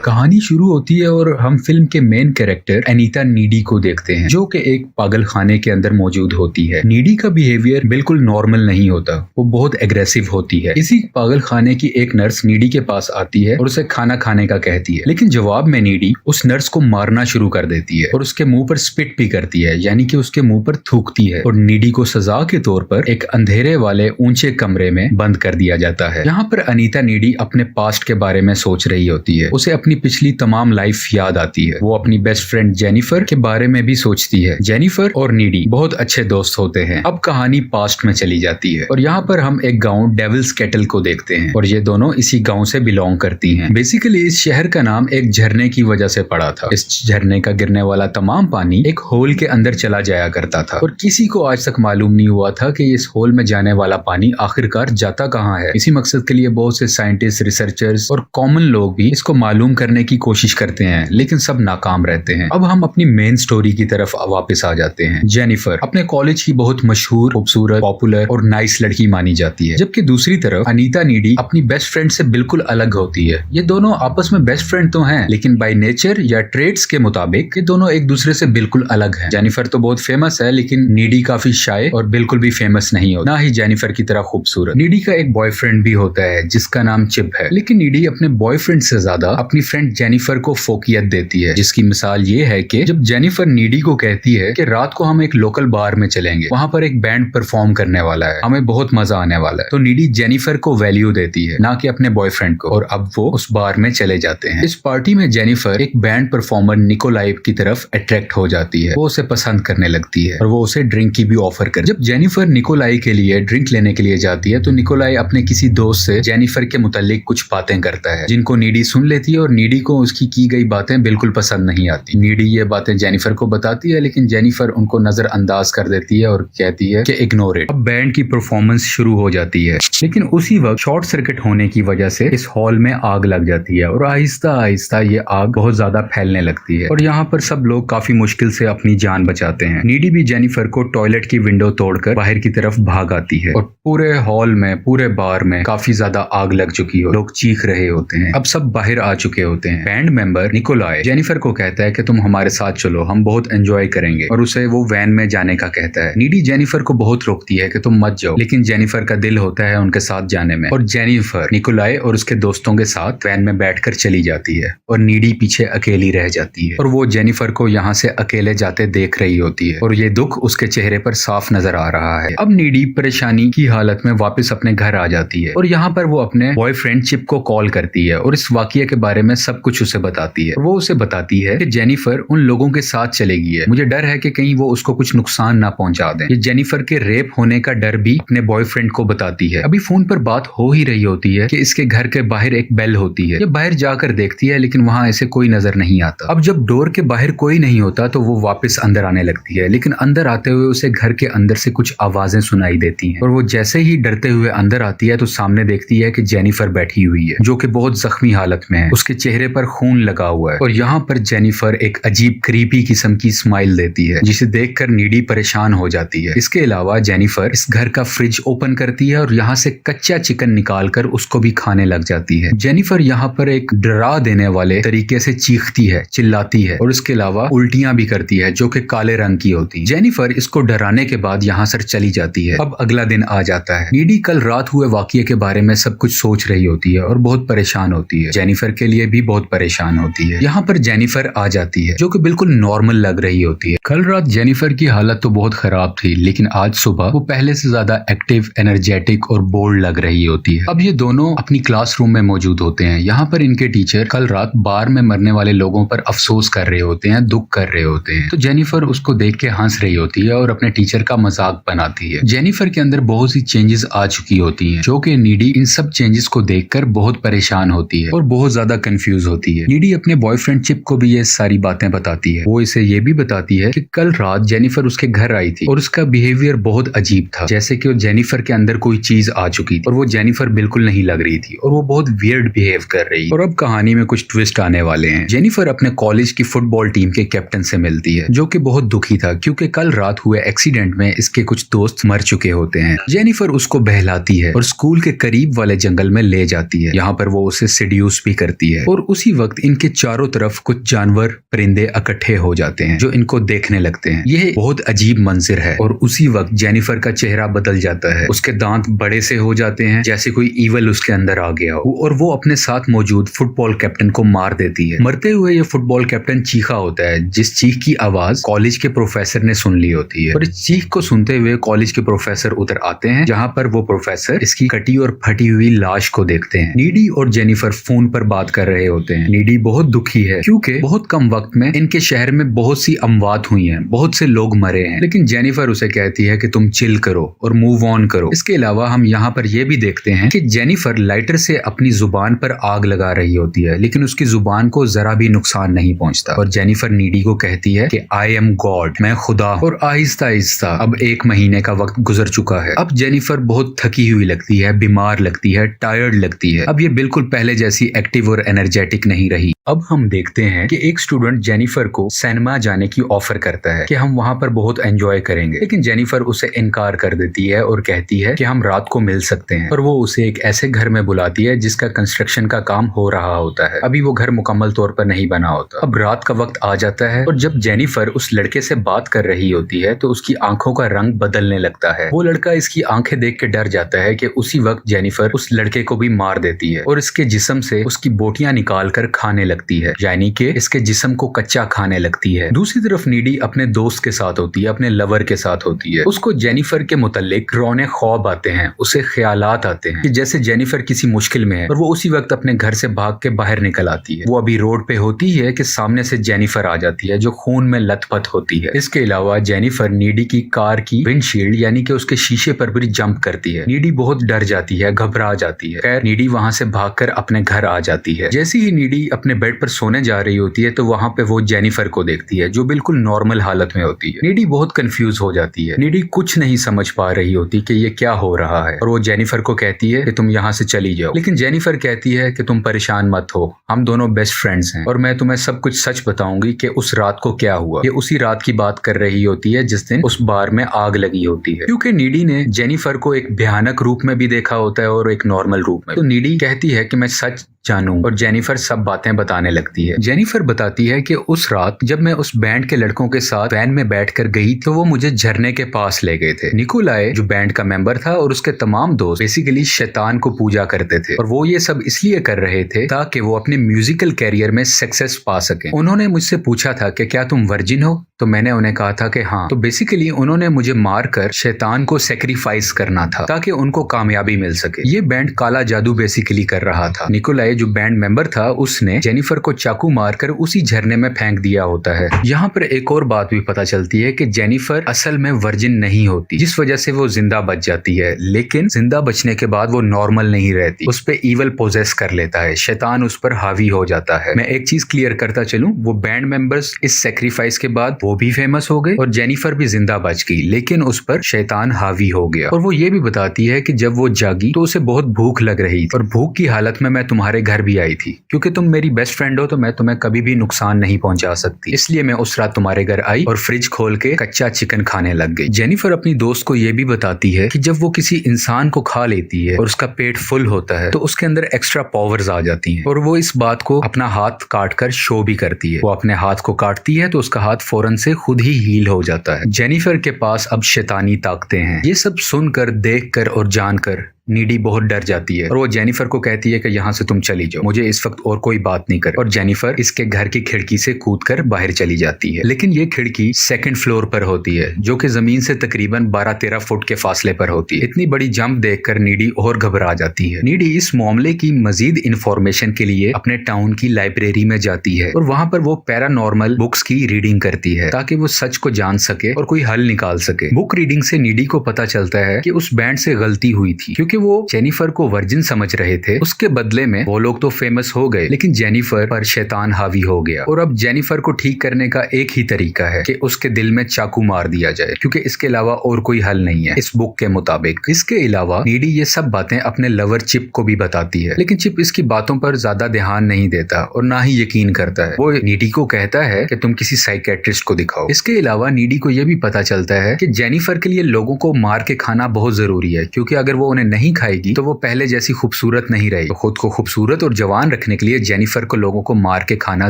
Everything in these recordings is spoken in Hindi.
कहानी शुरू होती है और हम फिल्म के मेन कैरेक्टर अनीता नीडी को देखते हैं, जो कि एक पागल खाने के अंदर मौजूद होती है। नीडी का बिहेवियर बिल्कुल नॉर्मल नहीं होता, वो बहुत एग्रेसिव होती है। इसी पागल खाने की एक नर्स नीडी के पास आती है और उसे खाना खाने का कहती है, लेकिन जवाब में नीडी उस नर्स को मारना शुरू कर देती है और उसके मुंह पर स्पिट भी करती है, यानी कि उसके मुंह पर थूकती है। और नीडी को सजा के तौर पर एक अंधेरे वाले ऊंचे कमरे में बंद कर दिया जाता है। यहाँ पर अनीता नीडी अपने पास्ट के बारे में सोच रही होती है। उसे अपनी पिछली तमाम लाइफ याद आती है। वो अपनी बेस्ट फ्रेंड जेनिफर के बारे में भी सोचती है। जेनिफर और नीडी बहुत अच्छे दोस्त होते हैं। अब कहानी पास्ट में चली जाती है और यहाँ पर हम एक गांव डेविल्स केटल को देखते हैं और ये दोनों इसी गांव से बिलोंग करती हैं। बेसिकली इस शहर का नाम एक झरने की वजह से पड़ा था। इस झरने का गिरने वाला तमाम पानी एक होल के अंदर चला जाया करता था और किसी को आज तक मालूम नहीं हुआ था कि इस होल में जाने वाला पानी आखिरकार जाता कहाँ है। इसी मकसद के लिए बहुत से साइंटिस्ट, रिसर्चर्स और कॉमन लोग भी इसको मालूम करने की कोशिश करते हैं, लेकिन सब नाकाम रहते हैं। अब हम अपनी मेन स्टोरी की तरफ वापस आ जाते हैं। जेनिफर अपने कॉलेज की बहुत मशहूर, खूबसूरत, पॉपुलर और नाइस लड़की मानी जाती है, जबकि दूसरी तरफ अनीता नीडी अपनी बेस्ट फ्रेंड से बिल्कुल अलग होती है। ये दोनों आपस में बेस्ट फ्रेंड तो हैं, लेकिन बाय नेचर या ट्रेड्स के मुताबिक ये दोनों एक दूसरे से बिल्कुल अलग हैं। जेनिफर तो बहुत फेमस है, लेकिन नीडी काफी शाय और बिल्कुल भी फेमस नहीं होता, ना ही जेनिफर की तरह खूबसूरत। नीडी का एक बॉयफ्रेंड भी होता है जिसका नाम चिप है, लेकिन नीडी अपने बॉयफ्रेंड से ज्यादा अपनी फ्रेंड जेनिफर को फोकियत देती है, जिसकी मिसाल ये है कि जब जेनिफर नीडी को कहती है कि रात को हम एक लोकल बार में चलेंगे, वहां पर एक बैंड परफॉर्म करने वाला है, हमें बहुत मजा आने वाला है, तो नीडी जेनिफर को वैल्यू देती है, ना कि अपने बॉयफ्रेंड को, और अब वो उस बार में चले जाते हैं। इस पार्टी में जेनिफर एक बैंड परफॉर्मर निकोलाई की तरफ अट्रैक्ट हो जाती है। वो उसे पसंद करने लगती है और वो उसे ड्रिंक की भी ऑफर कर। जब जेनिफर निकोलाई के लिए ड्रिंक लेने के लिए जाती है तो निकोलाई अपने किसी दोस्त से जेनिफर के मुतालिक कुछ बातें करता है, जिनको नीडी सुन लेती है और नीडी को उसकी की गई बातें बिल्कुल पसंद नहीं आती। नीडी ये बातें जेनिफर को बताती है, लेकिन जेनिफर उनको नजरअंदाज कर देती है और कहती है कि इग्नोर इट। अब बैंड की परफॉर्मेंस शुरू हो जाती है, लेकिन उसी वक्त शॉर्ट सर्किट होने की वजह से इस हॉल में आग लग जाती है और आहिस्ता आहिस्ता ये आग बहुत ज्यादा फैलने लगती है और यहाँ पर सब लोग काफी मुश्किल से अपनी जान बचाते हैं। नीडी भी जेनिफर को टॉयलेट की विंडो तोड़कर बाहर की तरफ भाग आती है और पूरे हॉल में, पूरे बार में काफी ज्यादा आग लग चुकी हो, लोग चीख रहे होते हैं। अब सब बाहर आ चुके होते हैं। बैंड मेंबर निकोलाई जेनिफर को कहता है कि तुम हमारे साथ चलो, हम बहुत एंजॉय करेंगे, और उसे वो वैन में जाने का कहता है। नीडी जेनिफर को बहुत रोकती है कि तुम मत जाओ, लेकिन जेनिफर का दिल होता है उनके साथ जाने में और जेनिफर निकोलाई और उसके दोस्तों के साथ वैन में बैठकर चली जाती है और नीडी पीछे अकेली रह जाती है और वो जेनिफर को यहाँ से अकेले जाते देख रही होती है और ये दुख उसके चेहरे पर साफ नजर आ रहा है। अब नीडी परेशानी की हालत में वापस अपने घर आ जाती है और यहाँ पर वो अपने बॉयफ्रेंड चिप को कॉल करती है और इस वाकये के बारे में सब कुछ उसे बताती है। वो उसे बताती है कि जेनिफर उन लोगों के साथ चलेगी है, मुझे डर है कि कहीं वो उसको कुछ नुकसान ना पहुंचा दें। ये जेनिफर के रेप होने का डर भी अपने बॉयफ्रेंड को बताती है। अभी फोन पर बात हो ही रही होती है कि इसके घर के बाहर एक बेल होती है। ये बाहर जाकर देखती है, लेकिन वहां ऐसे कोई नजर नहीं आता। अब जब डोर के बाहर कोई नहीं होता तो वो वापस अंदर आने लगती है, लेकिन अंदर आते हुए उसे घर के अंदर से कुछ आवाजें सुनाई देती हैं और वो जैसे ही डरते हुए अंदर आती है तो सामने देखती है कि जेनिफर बैठी हुई है, जो कि बहुत जख्मी हालत में है। उसके चेहरे पर खून लगा हुआ है और यहाँ पर जेनिफर एक अजीब क्रीपी किस्म की स्माइल देती है, जिसे देखकर नीडी परेशान हो जाती है। इसके अलावा जेनिफर इस घर का फ्रिज ओपन करती है और यहाँ से कच्चा चिकन निकालकर उसको भी खाने लग जाती है। जेनिफर यहाँ पर एक डरा देने वाले तरीके से चीखती है, चिल्लाती है और इसके अलावा उल्टियां भी करती है, जो कि काले रंग की होती है। जेनिफर इसको डराने के बाद यहाँ से चली जाती है। अब अगला दिन आ जाता है। नीडी कल रात हुए वाकये के बारे में सब कुछ सोच रही होती है और बहुत परेशान होती है। जेनिफर के लिए भी बहुत परेशान होती है। यहाँ पर जेनिफर आ जाती है, जो कि बिल्कुल नॉर्मल लग रही होती है। कल रात जेनिफर की हालत तो बहुत खराब थी, लेकिन आज सुबह वो पहले से ज्यादा एक्टिव, एनर्जेटिक और बोल्ड लग रही होती है। अब ये दोनों अपनी क्लासरूम में मौजूद होते हैं। यहाँ पर इनके टीचर कल रात बार में मरने वाले लोगों पर अफसोस कर रहे होते हैं, दुख कर रहे होते हैं। तो जेनिफर उसको देख के हंस रही होती है और अपने टीचर का मजाक बनाती है। जेनिफर के अंदर बहुत सी चेंजेस आ चुकी होती हैं, जो कि नीडी इन सब चेंजेस को देखकर बहुत परेशान होती है और बहुत ज्यादा कंफ्यूज होती है। नीडी अपने बॉयफ्रेंड चिप को भी ये सारी बातें बताती है। वो इसे ये भी बताती है कि कल रात जेनिफर उसके घर आई थी और उसका बिहेवियर बहुत अजीब था, जैसे कि जेनिफर के अंदर कोई चीज आ चुकी थी और वो जेनिफर बिल्कुल नहीं लग रही थी और वो बहुत वियर्ड बिहेव कर रही है। और अब कहानी में कुछ ट्विस्ट आने वाले हैं। जेनिफर अपने कॉलेज की फुटबॉल टीम के कैप्टन से मिलती है, जो कि बहुत दुखी था क्योंकि कल रात हुए एक्सीडेंट में इसके कुछ दोस्त मर चुके होते हैं। जेनिफर उसको बहलाती है और स्कूल के करीब वाले जंगल में ले जाती है। यहाँ पर वो उसे सेड्यूस भी करती है और उसी वक्त इनके चारों तरफ कुछ जानवर परिंदे इकट्ठे हो जाते हैं जो इनको देखने लगते हैं। यह बहुत अजीब मंजर है और उसी वक्त जेनिफर का चेहरा बदल जाता है। उसके दांत बड़े से हो जाते हैं जैसे कोई ईवल उसके अंदर आ गया हो और वो अपने साथ मौजूद फुटबॉल कैप्टन को मार देती है। मरते हुए ये फुटबॉल कैप्टन चीखा होता है जिस चीख की आवाज कॉलेज के प्रोफेसर ने सुन ली होती है और इस चीख को सुनते हुए कॉलेज के प्रोफेसर उधर आते हैं जहाँ पर वो प्रोफेसर इसकी कटी और फटी हुई लाश को देखते हैं। नीडी और जेनिफर फोन पर बात कर रहे होते हैं। नीडी बहुत दुखी है क्योंकि बहुत कम वक्त में इनके शहर में बहुत सी अमवात हुई हैं, बहुत से लोग मरे हैं, लेकिन जेनिफर उसे कहती है कि तुम चिल करो और मूव ऑन करो। इसके अलावा हम यहाँ पर यह भी देखते हैं कि जेनिफर लाइटर से अपनी जुबान पर आग लगा रही होती है लेकिन उसकी जुबान को जरा भी नुकसान नहीं पहुंचता और जेनिफर नीडी को कहती है कि आई एम गॉड, मैं खुदा। और आहिस्ता आहिस्ता अब 1 महीने का वक्त गुजर चुका है। अब जेनिफर बहुत थकी हुई लगती है, बीमार लगती है, टायर्ड लगती है। अब ये बिल्कुल पहले जैसी एक्टिव और एनर्जेटिक नहीं रही। अब हम देखते हैं कि एक स्टूडेंट जेनिफर को सिनेमा जाने की ऑफर करता है कि हम वहां पर बहुत एंजॉय करेंगे, लेकिन जेनिफर उसे इनकार कर देती है और कहती है कि हम रात को मिल सकते हैं। और वो उसे एक ऐसे घर में बुलाती है जिसका कंस्ट्रक्शन का काम हो रहा होता है। अभी वो घर मुकम्मल तौर पर नहीं बना होता। अब रात का वक्त आ जाता है और जब जेनिफर उस लड़के से बात कर रही होती है तो उसकी आंखों का रंग बदलने लगता है। वो लड़का इसकी आंखें देख के डर जाता है कि उसी वक्त जेनिफर उस लड़के को भी मार देती है और इसके जिस्म से उसकी बोटियां निकाल कर खाने लगती है, यानी कि इसके जिस्म को कच्चा खाने लगती है। दूसरी तरफ नीडी अपने दोस्त के साथ होती है, अपने लवर के साथ होती है। उसको जेनिफर के मुताल्लिक रौने ख्वाब आते हैं, उसे ख्यालात आते हैं कि जैसे जेनिफर किसी मुश्किल में है और वो उसी वक्त अपने घर से भाग के बाहर निकल आती है। वो अभी रोड पे होती है कि सामने से जेनिफर आ जाती है जो खून में लथपथ होती है। इसके अलावा जेनिफर नीडी की कार की विंडशील्ड यानी कि उसके शीशे पर भी जंप करती है। नीडी बहुत डर जाती है, घबरा जाती है। खैर नीडी वहां से भागकर अपने घर आ जाती है। जैसे ही नीडी अपने बेड पर सोने जा रही होती है तो वहां पे वो जेनिफर को देखती है जो बिल्कुल नॉर्मल हालत में होती है। नीडी बहुत कंफ्यूज हो जाती है। नीडी कुछ नहीं समझ पा रही होती कि ये क्या हो रहा है और वो जेनिफर को कहती है कि तुम यहाँ से चली जाओ, लेकिन जेनिफर कहती है कि तुम परेशान मत हो, हम दोनों बेस्ट फ्रेंड्स हैं और मैं तुम्हें सब कुछ सच बताऊंगी कि उस रात को क्या हुआ। ये उसी रात की बात कर रही होती है जिस दिन उस बार में आग लगी होती है, क्योंकि नीडी ने जेनिफर को एक भयानक रूप में भी देखा होता है और एक नॉर्मल रूप में। तो नीडी कहती है कि मैं सच जानूं और जेनिफर सब बातें बताने लगती है। जेनिफर बताती है कि उस रात जब मैं उस बैंड के लड़कों के साथ वैन में बैठकर गई तो वो मुझे झरने के पास ले गए थे। निकोलाय जो बैंड का मेंबर था और उसके तमाम दोस्त बेसिकली शैतान को पूजा करते थे और वो ये सब इसलिए कर रहे थे ताकि वो अपने म्यूजिकल कैरियर में सक्सेस पा सके। उन्होंने मुझसे पूछा था कि क्या तुम वर्जिन हो, तो मैंने उन्हें कहा था कि हाँ। तो बेसिकली उन्होंने मुझे मारकर शैतान को सेक्रीफाइस करना था ताकि उनको कामयाबी मिल सके। ये बैंड काला जादू बेसिकली कर रहा था। निकोलाय जो बैंड मेंबर था उसने जेनिफर को चाकू मारकर उसी झरने में फेंक दिया होता है। यहाँ पर एक और बात भी पता चलती है कि जेनिफर असल में वर्जिन नहीं होती, जिस वजह से वो जिंदा बच जाती है, लेकिन जिंदा बचने के बाद वो नॉर्मल नहीं रहती, उस पे ईवल पोजेस कर लेता है, शैतान उस पर हावी हो जाता है। मैं एक चीज क्लियर करता चलूं, वो बैंड मेंबर्स इस सेक्रीफाइस के बाद वो भी फेमस हो गए और जेनिफर भी जिंदा बच गई, लेकिन उस पर शैतान हावी हो गया। और वो ये भी बताती है कि जब वो जागी तो उसे बहुत भूख लग रही थी और भूख की हालत में मैं तुम्हारे घर भी आई थी, क्योंकि तुम मेरी बेस्ट फ्रेंड हो तो मैं तुम्हें कभी भी नुकसान नहीं पहुंचा सकती, इसलिए मैं उस रात तुम्हारे घर आई और फ्रिज खोल के कच्चा चिकन खाने लग गई। जेनिफर अपनी दोस्त को ये भी बताती है कि जब वो किसी इंसान को खा लेती है और उसका पेट फुल होता है तो उसके अंदर एक्स्ट्रा पावर्स आ जाती हैं और वो इस बात को अपना हाथ काट कर शो भी करती है। वो अपने हाथ को काटती है तो उसका हाथ फौरन से खुद ही हील हो जाता है। जेनिफर के पास अब शैतानी ताकतें हैं। ये सब सुनकर, देखकर और जानकर नीडी बहुत डर जाती है और वो जेनिफर को कहती है कि यहाँ से तुम चली जाओ, मुझे इस वक्त और कोई बात नहीं करे। और जेनिफर इसके घर की खिड़की से कूदकर बाहर चली जाती है, लेकिन ये खिड़की 2nd फ्लोर पर होती है जो कि जमीन से तकरीबन 12-13 फुट के फासले पर होती है। इतनी बड़ी जंप देखकर नीडी और घबरा जाती है। नीडी इस मामले की मजीद इंफॉर्मेशन के लिए अपने टाउन की लाइब्रेरी में जाती है और वहां पर वो पैरानॉर्मल बुक्स की रीडिंग करती है ताकि वो सच को जान सके और कोई हल निकाल सके। बुक रीडिंग से नीडी को पता चलता है कि उस बैंड से गलती हुई थी, क्योंकि वो जेनिफर को वर्जिन समझ रहे थे। उसके बदले में वो लोग तो फेमस हो गए, लेकिन जेनिफर पर शैतान हावी हो गया और अब जेनिफर को ठीक करने का एक ही तरीका है कि उसके दिल में चाकू मार दिया जाए, क्योंकि इसके अलावा और कोई हल नहीं है इस बुक के मुताबिक। इसके अलावा नीडी ये सब बातें अपने लवर चिप को भी बताती है, लेकिन चिप इसकी बातों पर ज्यादा ध्यान नहीं देता और ना ही यकीन करता है। वो नीडी को कहता है कि तुम किसी साइकेट्रिस्ट को दिखाओ। इसके अलावा नीडी को यह भी पता चलता है कि जेनिफर के लिए लोगों को मार के खाना बहुत जरूरी है, क्योंकि अगर वो उन्हें नहीं खाएगी तो वो पहले जैसी खूबसूरत नहीं रहेगी। तो खुद को खूबसूरत और जवान रखने के लिए जेनिफर को लोगों को मार के खाना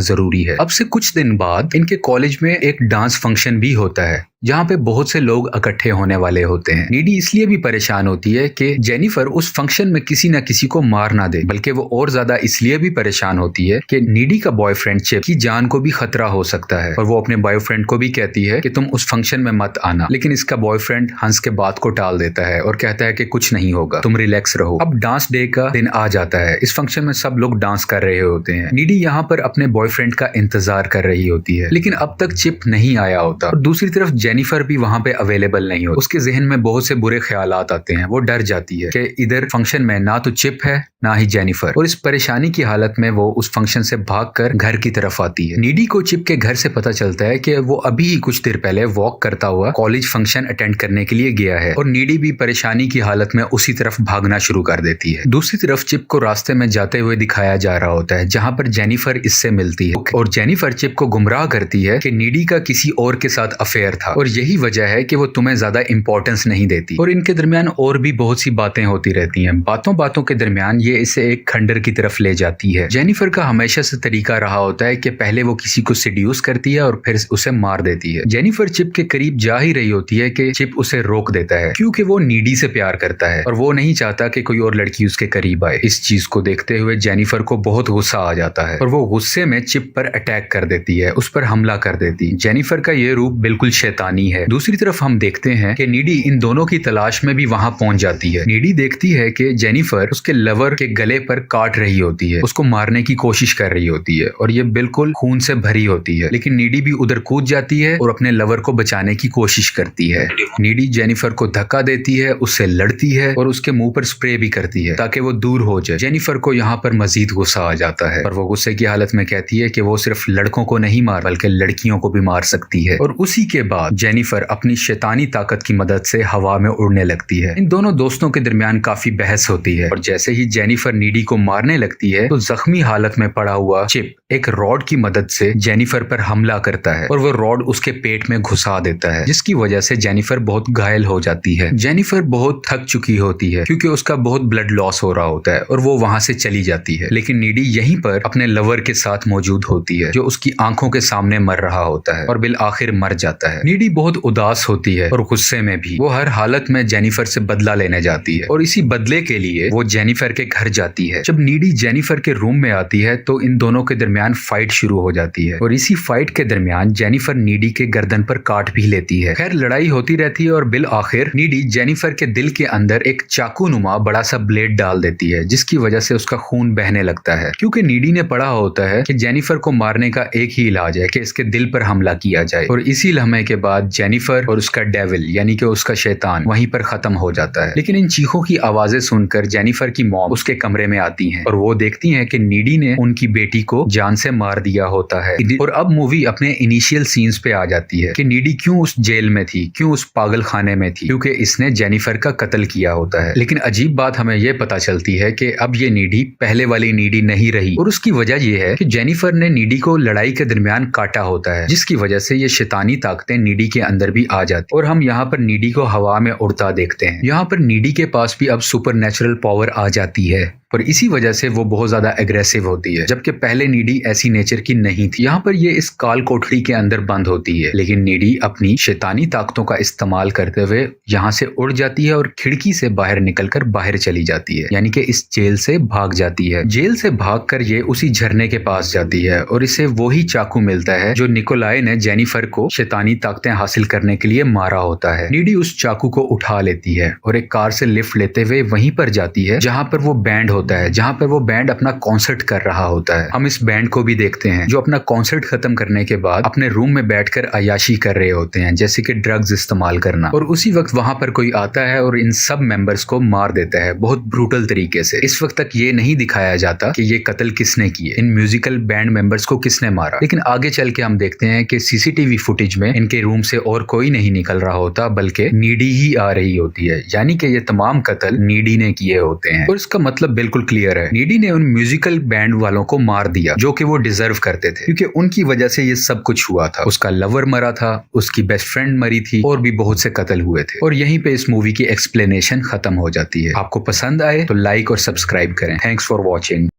जरूरी है। अब से कुछ दिन बाद इनके कॉलेज में एक डांस फंक्शन भी होता है जहाँ पे बहुत से लोग इकट्ठे होने वाले होते हैं। नीडी इसलिए भी परेशान होती है कि जेनिफर उस फंक्शन में किसी न किसी को मार ना दे, बल्कि वो और ज्यादा इसलिए भी परेशान होती है कि नीडी का बॉयफ्रेंड चिप की जान को भी खतरा हो सकता है और वो अपने बॉयफ्रेंड को भी कहती है कि तुम उस फंक्शन में मत आना, लेकिन इसका बॉयफ्रेंड हंस के बात को टाल देता है और कहता है कि कुछ नहीं होगा, तुम रिलैक्स रहो। अब डांस डे का दिन आ जाता है। इस फंक्शन में सब लोग डांस कर रहे होते हैं। नीडी यहाँ पर अपने बॉयफ्रेंड का इंतजार कर रही होती है, लेकिन अब तक चिप नहीं आया होता और दूसरी तरफ जेनिफर भी वहां पे अवेलेबल नहीं हो। उसके जहन में बहुत से बुरे ख्यालात आते हैं। वो डर जाती है कि इधर फंक्शन में ना तो चिप है ना ही जेनिफर, और इस परेशानी की हालत में वो उस फंक्शन से भागकर घर की तरफ आती है। नीडी को चिप के घर से पता चलता है कि वो अभी ही कुछ देर पहले वॉक करता हुआ कॉलेज फंक्शन अटेंड करने के लिए गया है और नीडी भी परेशानी की हालत में उसी तरफ भागना शुरू कर देती है। दूसरी तरफ चिप को रास्ते में जाते हुए दिखाया जा रहा होता है जहाँ पर जेनिफर इससे मिलती है और जेनिफर चिप को गुमराह करती है कि नीडी का किसी और के साथ अफेयर था और यही वजह है कि वो तुम्हें ज्यादा इंपॉर्टेंस नहीं देती। और इनके दरमियान और भी बहुत सी बातें होती रहती हैं। बातों बातों के दरमियान ये इसे एक खंडर की तरफ ले जाती है। जेनिफर का हमेशा से तरीका रहा होता है कि पहले वो किसी को सिड्यूस करती है और फिर उसे मार देती है। जेनिफर चिप के करीब जा ही रही होती है कि चिप उसे रोक देता है क्योंकि वो नीडी से प्यार करता है और वो नहीं चाहता कि कोई और लड़की उसके करीब आए। इस चीज को देखते हुए जेनिफर को बहुत गुस्सा आ जाता है और वो गुस्से में चिप पर अटैक कर देती है, उस पर हमला कर देती है। जेनिफर का ये रूप बिल्कुल शैतानी है। दूसरी तरफ हम देखते हैं कि नीडी इन दोनों की तलाश में भी वहां पहुंच जाती है। नीडी देखती है कि जेनिफर उसके लवर के गले पर काट रही होती है, उसको मारने की कोशिश कर रही होती है और ये बिल्कुल खून से भरी होती है, लेकिन नीडी भी उधर कूद जाती है और अपने लवर को बचाने की कोशिश करती है। नीडी जेनिफर को धक्का देती है, उससे लड़ती है और उसके मुंह पर स्प्रे भी करती है ताकि वो दूर हो जाए। जेनिफर को यहाँ पर मजीद गुस्सा आ जाता है और वो गुस्से की हालत में कहती है कि वो सिर्फ लड़कों को नहीं मार बल्कि लड़कियों को भी मार सकती है। और उसी के बाद जेनिफर अपनी शैतानी ताकत की मदद से हवा में उड़ने लगती है। इन दोनों दोस्तों के दरमियान काफी बहस होती है और जैसे ही जेनिफर नीडी को मारने लगती है तो जख्मी हालत में पड़ा हुआ चिप एक रॉड की मदद से जेनिफर पर हमला करता है और वो रॉड उसके पेट में घुसा देता है, जिसकी वजह से जेनिफर बहुत घायल हो जाती है। जेनिफर बहुत थक चुकी होती है क्योंकि उसका बहुत ब्लड लॉस हो रहा होता है और वो वहां से चली जाती है, लेकिन नीडी यहीं पर अपने लवर के साथ मौजूद होती है जो उसकी आंखों के सामने मर रहा होता है और बिल आखिर मर जाता है। नीडी बहुत उदास होती है और गुस्से में भी वो हर हालत में जेनिफर से बदला लेने जाती है और इसी बदले के लिए वो जेनिफर के घर जाती है। जब नीडी जेनिफर के रूम में आती है तो इन दोनों के दरमियान फाइट शुरू हो जाती है और इसी फाइट के दरमियान जेनिफर नीडी के गर्दन पर काट भी लेती है। खैर लड़ाई होती रहती है और बिल आखिर नीडी जेनिफर के दिल के अंदर एक चाकू नुमा बड़ा सा ब्लेड डाल देती है, जिसकी वजह से उसका खून बहने लगता है क्योंकि नीडी ने पढ़ा होता है कि जेनिफर को मारने का एक ही इलाज है कि इसके दिल पर हमला किया जाए। और इसी लम्हे के बाद जेनिफर और उसका डेविल यानी कि उसका शैतान वहीं पर खत्म हो जाता है। लेकिन इन चीखों की आवाजें सुनकर जेनिफर की मॉम उसके कमरे में आती हैं और वो देखती हैं कि नीडी ने उनकी बेटी को जान से मार दिया होता है। और अब मूवी अपने इनिशियल सीन्स पे आ जाती है कि नीडी क्यों उस जेल में थी, क्यों उस पागल खाने में थी, क्योंकि इसने जेनिफर का कत्ल किया होता है। लेकिन अजीब बात हमें यह पता चलती है कि अब ये नीडी पहले वाली नीडी नहीं रही और उसकी वजह यह है कि जेनिफर ने नीडी को लड़ाई के दरमियान काटा होता है, जिसकी वजह से ये शैतानी ताकतें नीडी के अंदर भी आ जाती और हम यहाँ पर नीडी को हवा में उड़ता देखते हैं। यहाँ पर नीडी के पास भी अब सुपर नेचुरल पावर आ जाती है और इसी वजह से वो बहुत ज्यादा एग्रेसिव होती है, जबकि पहले नीडी ऐसी नेचर की नहीं थी। यहाँ पर ये इस काल कोठरी के अंदर बंद होती है, लेकिन नीडी अपनी शैतानी ताकतों का इस्तेमाल करते हुए यहाँ से उड़ जाती है और खिड़की से बाहर निकलकर बाहर चली जाती है, यानी कि इस जेल से भाग जाती है। जेल से भागकर ये उसी झरने के पास जाती है और इसे वही चाकू मिलता है जो निकोलाई ने जेनिफर को शैतानी ताकतें हासिल करने के लिए मारा होता है। नीडी उस चाकू को उठा लेती है और एक कार से लिफ्ट लेते हुए वहीं पर जाती है जहाँ पर वो बैंड होता है, जहाँ पर वो बैंड अपना कॉन्सर्ट कर रहा होता है। हम इस बैंड को भी देखते हैं जो अपना कॉन्सर्ट खत्म करने के बाद अपने रूम में बैठकर अय्याशी कर रहे होते हैं, जैसे कि ड्रग्स इस्तेमाल करना। और उसी वक्त वहां पर कोई आता है और इन सब मेंबर्स को मार देता है बहुत ब्रूटल तरीके से। इस वक्त तक ये नहीं दिखाया जाता कि ये कत्ल किसने किए, इन म्यूजिकल बैंड मेंबर्स को किसने मारा, लेकिन आगे चल के हम देखते हैं कि सीसीटीवी फुटेज में इनके रूम से और कोई नहीं निकल रहा होता बल्कि नीडी ही आ रही होती है, यानी कि ये तमाम कत्ल नीडी ने किए होते हैं। और इसका मतलब बिल्कुल क्लियर है, नीडी ने उन म्यूजिकल बैंड वालों को मार दिया जो कि वो डिजर्व करते थे, क्योंकि उनकी वजह से ये सब कुछ हुआ था। उसका लवर मरा था, उसकी बेस्ट फ्रेंड मरी थी और भी बहुत से कत्ल हुए थे। और यहीं पे इस मूवी की एक्सप्लेनेशन खत्म हो जाती है। आपको पसंद आए तो लाइक और सब्सक्राइब करें। Thanks for watching.